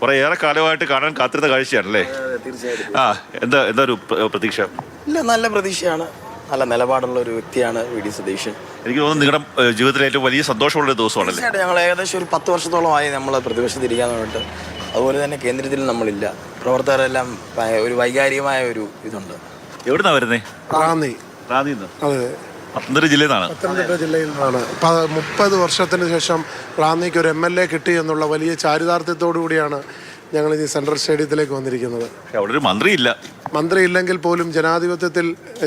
കുറേയേറെ കാലമായിട്ട് കാണാൻ കാത്തിരുന്ന കാഴ്ചയാണല്ലേ? തീർച്ചയായിട്ടും. എന്താ ഒരു പ്രതീക്ഷ? ഇല്ല, നല്ല പ്രതീക്ഷയാണ്. നല്ല നിലപാടുള്ള ഒരു വ്യക്തിയാണ് വി ഡി സതീശൻ. എനിക്ക് തോന്നുന്നു നിങ്ങളുടെ ജീവിതത്തിലെ ഏറ്റവും വലിയ സന്തോഷമുള്ള ദിവസമാണല്ലേ? തീർച്ചയായിട്ടും. ഞങ്ങൾ ഏകദേശം ഒരു 10 വർഷത്തോളമായി നമ്മൾ പ്രതിപക്ഷത്തിരിക്കാൻ വേണ്ടിയിട്ട്. അതുപോലെ തന്നെ കേന്ദ്രത്തിൽ നമ്മളില്ല. പ്രവർത്തകരെല്ലാം ഒരു വൈകാരികമായ ഒരു ഇതുണ്ട്. എവിടുന്നാ വരുന്നേ? റാന്നിന്ന്. അതെ, പത്തനംതിട്ട ജില്ലയിൽ നിന്നാണ്. പത്തനംതിട്ട ജില്ലയിൽ നിന്നാണ്. 30 വർഷത്തിന് ശേഷം റാന്നിക്ക് ഒരു MLA കിട്ടി എന്നുള്ള വലിയ ചാരിതാർത്ഥ്യത്തോടു കൂടിയാണ് ഞങ്ങൾ ഈ സെൻട്രൽ സ്റ്റേഡിയത്തിലേക്ക് വന്നിരിക്കുന്നത്. അവിടെ ഒരു മന്ത്രിയില്ല. മന്ത്രി ഇല്ലെങ്കിൽ പോലും ജനാധിപത്യത്തിൽ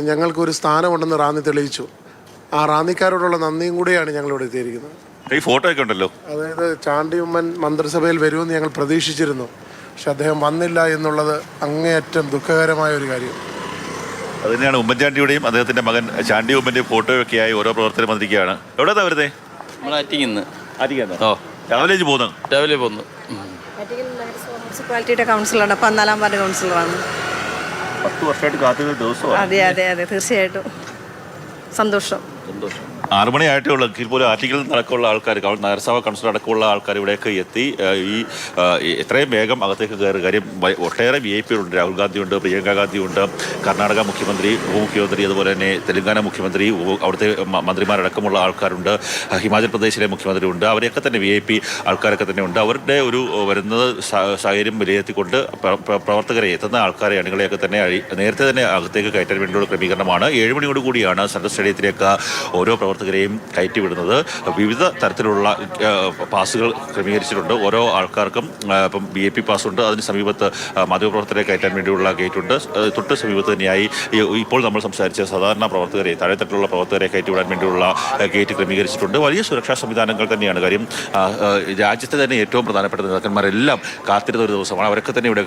ഞങ്ങൾക്കൊരു സ്ഥാനമുണ്ടെന്ന് റാന്നി തെളിയിച്ചു. ആ റാന്നിക്കാരോടുള്ള നന്ദിയും കൂടിയാണ് ഞങ്ങളിവിടെ എത്തിയിരിക്കുന്നത്. ഈ ഫോട്ടോ ഒക്കെ ഉണ്ടല്ലോ. അതായത് ചാണ്ടി ഉമ്മൻ മന്ത്രിസഭയിൽ വരുമെന്ന് ഞങ്ങൾ പ്രതീക്ഷിച്ചിരുന്നു. പക്ഷെ അദ്ദേഹം വന്നില്ല എന്നുള്ളത് അങ്ങേയറ്റം ദുഃഖകരമായ ഒരു കാര്യം. അത് തന്നെയാണ് ഉമ്മൻചാണ്ടിയുടെയും അദ്ദേഹത്തിന്റെ മകൻ ചാണ്ടി ഉമ്മന്റെയും ഫോട്ടോയൊക്കെ ആയി ഓരോ പ്രവർത്തനം വന്നിരിക്കുകയാണ്. എവിടെയാ വരുന്നേ? രാവിലെ പോകുന്നു. മുനിസിപ്പാലിറ്റിയുടെ കൗൺസിലറാണ്. 14ാം വാർഡ് കൗൺസിലറാണ്. 10 വർഷമായിട്ട് കാത്തിരുന്ന ദിവസമാണ്. അതെ തീർച്ചയായിട്ടും സന്തോഷം. 6 മണിയായിട്ടേ ഉള്ളൂ. എങ്കിൽ പോലും ആർട്ടിക്കൽ നടക്കമുള്ള ആൾക്കാർ, നഗരസഭ കൗൺസിലർ അടക്കമുള്ള ആൾക്കാർ ഇവിടേക്ക് എത്തി. എത്രയും വേഗം അകത്തേക്ക് കയറി. കാര്യം ഒട്ടേറെ VIP ഉണ്ട്. രാഹുൽ ഗാന്ധിയുണ്ട്, പ്രിയങ്ക ഗാന്ധിയുണ്ട്, കർണാടക മുഖ്യമന്ത്രി, ഉപമുഖ്യമന്ത്രി, അതുപോലെ തന്നെ തെലങ്കാന മുഖ്യമന്ത്രി, അവിടുത്തെ മന്ത്രിമാരടക്കമുള്ള ആൾക്കാരുണ്ട്, ഹിമാചൽ പ്രദേശിലെ മുഖ്യമന്ത്രി ഉണ്ട്. അവരെയൊക്കെ തന്നെ VIP ആൾക്കാരൊക്കെ തന്നെ ഉണ്ട്. അവരുടെ ഒരു വരുന്നത് സാഹചര്യം വിലയിരുത്തിക്കൊണ്ട് പ്രവർത്തകരെ എത്തുന്ന ആൾക്കാരെ അണികളെയൊക്കെ തന്നെ നേരത്തെ തന്നെ അകത്തേക്ക് കയറ്റാൻ വേണ്ടിയുള്ള ക്രമീകരണമാണ്. 7 മണിയോട് കൂടിയാണ് സെൻട്രൽ സ്റ്റേഡിയത്തിലേക്ക് ഓരോ പ്രവർത്തകരെയും കയറ്റിവിടുന്നത്. വിവിധ തരത്തിലുള്ള പാസുകൾ ക്രമീകരിച്ചിട്ടുണ്ട്. ഓരോ ആൾക്കാർക്കും ഇപ്പം VIP പാസ്സുണ്ട്. അതിന് സമീപത്ത് മാധ്യമപ്രവർത്തകരെ കയറ്റാൻ വേണ്ടിയുള്ള ഗേറ്റുണ്ട്. തൊട്ട് സമീപത്ത് തന്നെയായി ഇപ്പോൾ നമ്മൾ സംസാരിച്ച സാധാരണ പ്രവർത്തകരെ, താഴെത്തട്ടിലുള്ള പ്രവർത്തകരെ കയറ്റിവിടാൻ വേണ്ടിയുള്ള ഗേറ്റ് ക്രമീകരിച്ചിട്ടുണ്ട്. വലിയ സുരക്ഷാ സംവിധാനങ്ങൾ തന്നെയാണ്. കാര്യം രാജ്യത്തെ തന്നെ ഏറ്റവും പ്രധാനപ്പെട്ട നേതാക്കന്മാരെല്ലാം കാത്തിരുന്ന ഒരു ദിവസമാണ്. അവരൊക്കെ തന്നെ ഇവിടെ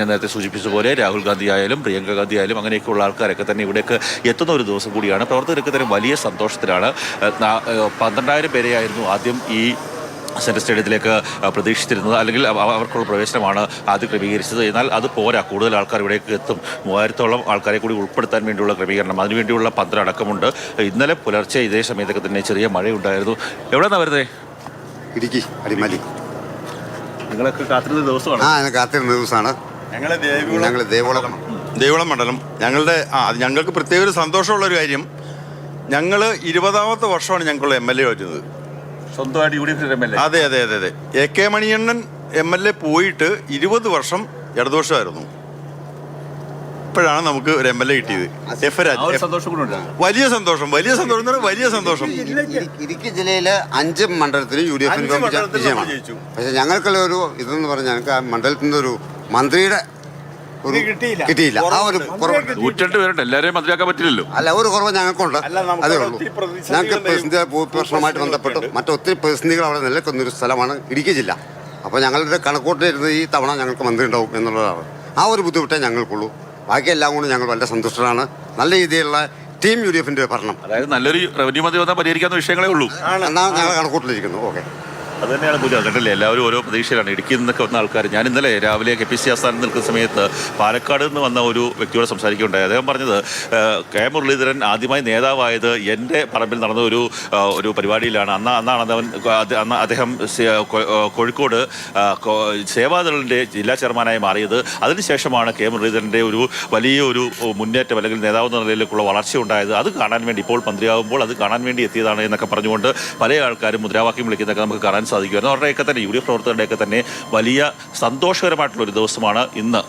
ഞാൻ നേരത്തെ സൂചിപ്പിച്ചതുപോലെ രാഹുൽ ഗാന്ധി ആയാലും പ്രിയങ്ക ഗാന്ധി ആയാലും അങ്ങനെയൊക്കെയുള്ള ആൾക്കാരൊക്കെ തന്നെ ഇവിടേക്ക് എത്തുന്ന ഒരു ദിവസം കൂടിയാണ്. പ്രവർത്തകരൊക്കെ തന്നെ വലിയ സന്തോഷത്തിലാണ്. 12,000 പേരെയായിരുന്നു ആദ്യം ഈ സെൻട്രൽ സ്റ്റേഡിയത്തിലേക്ക് പ്രതീക്ഷിച്ചിരുന്നത്. അല്ലെങ്കിൽ അവർക്കുള്ള പ്രവേശനമാണ് ആദ്യം ക്രമീകരിച്ചത്. എന്നാൽ അത് പോരാ, കൂടുതൽ ആൾക്കാർ ഇവിടേക്ക് എത്തും. 3000-ഓളം ആൾക്കാരെ കൂടി ഉൾപ്പെടുത്താൻ വേണ്ടിയുള്ള ക്രമീകരണം, അതിനുവേണ്ടിയുള്ള പന്തൽ അടക്കമുണ്ട്. ഇന്നലെ പുലർച്ചെ ഇതേ സമയത്തൊക്കെ തന്നെ ചെറിയ മഴയുണ്ടായിരുന്നു. എവിടെന്നാ വരുന്നത്? ഇടുക്കി അടിമാലി. നിങ്ങളൊക്കെ കാത്തിരുന്ന ദിവസമാണ്? കാത്തിരുന്ന ദിവസമാണ്. ഞങ്ങൾ ദേവികുളം മണ്ഡലം. ഞങ്ങൾക്ക് പ്രത്യേക ഒരു സന്തോഷമുള്ളൊരു കാര്യം, ഞങ്ങൾ 20ാമത്തെ വർഷമാണ് ഞങ്ങൾക്കുള്ള MLA വരുന്നത്. സ്വന്തമായിട്ട് UDF MLA? അതെ. AK മണിയണ്ണൻ MLA പോയിട്ട് 20 വർഷം ഇടതുപക്ഷമായിരുന്നു. ഇപ്പോഴാണ് നമുക്ക് ഒരു MLA കിട്ടിയത്. വലിയ സന്തോഷം. ഇടുക്കി ജില്ലയിലെ 5 മണ്ഡലത്തിന് UDF വിജയമാണ്. പക്ഷെ ഞങ്ങൾക്കുള്ള ഒരു ഇതെന്ന് പറഞ്ഞാൽ ഞങ്ങൾക്ക് ആ മണ്ഡലത്തിൻ്റെ ഒരു മന്ത്രിയുടെ കിട്ടിയില്ല. ആ ഒരു കുറവ്. 102 പേരുണ്ട്. എല്ലാവരെയും മന്ത്രിയാക്കാൻ പറ്റില്ലല്ലോ. അല്ല, ഒരു കുറവ് ഞങ്ങൾക്കുണ്ട്. അതേ ഉള്ളൂ. ഞങ്ങൾക്ക് പ്രതിസന്ധി ഭൂപ്രശ്നവുമായിട്ട് ബന്ധപ്പെട്ട് മറ്റൊത്തിരി പ്രതിസന്ധികൾ അവിടെ നിലനിൽക്കുന്നൊരു സ്ഥലമാണ് ഇടുക്കി ജില്ല. അപ്പോൾ ഞങ്ങളുടെ കണക്കൂട്ടിലിരുന്ന് ഈ തവണ ഞങ്ങൾക്ക് മന്ത്രി ഉണ്ടാവും എന്നുള്ളതാണ്. ആ ഒരു ബുദ്ധിമുട്ടേ ഞങ്ങൾക്കുള്ളൂ. ബാക്കിയെല്ലാം കൊണ്ട് ഞങ്ങൾ വളരെ സന്തുഷ്ടരാണ്. നല്ല രീതിയിലുള്ള ടീം UDFന്റെ ഭരണം, അതായത് നല്ലൊരു റവന്യൂ മന്ത്രി വന്നാൽ പരിഹരിക്കാവുന്ന വിഷയങ്ങളേ ഉള്ളൂ എന്നാണ് ഞങ്ങൾ കണക്കൂട്ടിലിരിക്കുന്നു. ഓക്കെ, അത് തന്നെയാണ് പുതിയ കണ്ടല്ലേ. എല്ലാവരും ഓരോ പ്രതീക്ഷയിലാണ്. ഇടുക്കിയിൽ നിന്നൊക്കെ വന്ന ആൾക്കാർ. ഞാൻ ഇന്നലെ രാവിലെ KPC ആസ്ഥാനത്ത് നിൽക്കുന്ന സമയത്ത് പാലക്കാട് നിന്ന് വന്ന ഒരു വ്യക്തിയോട് സംസാരിക്കുകയുണ്ടായി. അദ്ദേഹം പറഞ്ഞത് കെ മുരളീധരൻ ആദ്യമായി നേതാവായത് എൻ്റെ പറമ്പിൽ നടന്ന ഒരു പരിപാടിയിലാണ്. അന്ന് അദ്ദേഹം കോഴിക്കോട് സേവാദളിൻ്റെ ജില്ലാ ചെയർമാനായി മാറിയത്. അതിനുശേഷമാണ് കെ മുരളീധരൻ്റെ ഒരു വലിയൊരു മുന്നേറ്റം അല്ലെങ്കിൽ നേതാവ് എന്ന നിലയിലേക്കുള്ള വളർച്ച ഉണ്ടായത്. അത് കാണാൻ വേണ്ടി, ഇപ്പോൾ മന്ത്രിയാകുമ്പോൾ അത് കാണാൻ വേണ്ടി എത്തിയതാണ് എന്നൊക്കെ പറഞ്ഞുകൊണ്ട് പല ആൾക്കാരും മുദ്രാവാക്യം വിളിക്കുന്നതൊക്കെ നമുക്ക് കാണാൻ സാധിക്കുമായിരുന്നു. അവരുടെയൊക്കെ തന്നെ UDF പ്രവർത്തകരുടെയൊക്കെ തന്നെ വലിയ സന്തോഷകരമായിട്ടുള്ളൊരു ദിവസമാണ് ഇന്ന്